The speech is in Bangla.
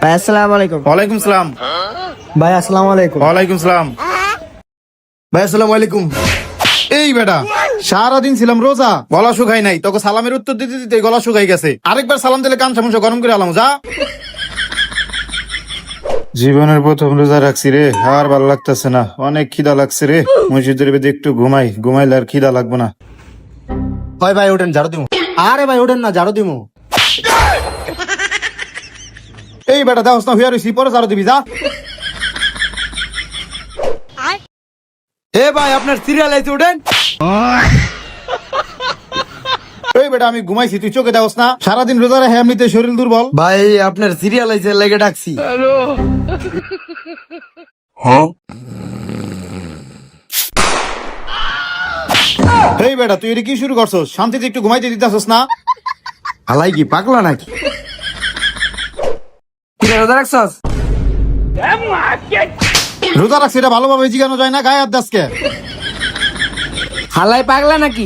ভাই আসসালামু আলাইকুম। ওয়ালাইকুম সালাম। ভাই আসসালামু আলাইকুম। ওয়ালাইকুম সালাম। ভাই আসসালামু আলাইকুম। এই বেটা, সারাদিন ছিলাম রোজা, গলা শুকাই নাই, তোকে সালামের উত্তর দিতে দিতে গলা শুকাই গেছে। আরেকবার সালাম দিলে কান সামুসা গরম করে আলাম যা। জীবনের প্রথম রোজা রাখছি রে, আর ভালো লাগতেছে না, অনেক খিদা লাগছে রে। মসজিদের ভেতরে একটু ঘুমাইলে আর খিদা লাগবে না। হয় ভাই ওঠেন, ঝাড়ু দিমু। আরে ভাই ওঠেন না, ঝাড়ু দিমু। এই বেটা দাও না, হুইয়া রইছি, পরে ঝাড়ু দিবি যা। এ ভাই আপনার সিরিয়াল আইছে, ওঠেন। এই বেটা আমি ঘুমাইছি, তুই চোখে দাওস না? সারাদিন রোজা রেখে এমনিতে শরীর দুর্বল। ভাই আপনার সিরিয়াল আইছে, লেগে ডাকছি। এই বেটা তুই এটা কি শুরু করছস? শান্তিতে একটু ঘুমাইতে দিতেছস না? হালাই কি পাগলা নাকি? কি রে, রোজা রাখছস? রোজা রাখছি, এটা ভালোভাবে জিগানো যায় না, গায়ে হাত দাসকে। হালাই পাগলা নাকি?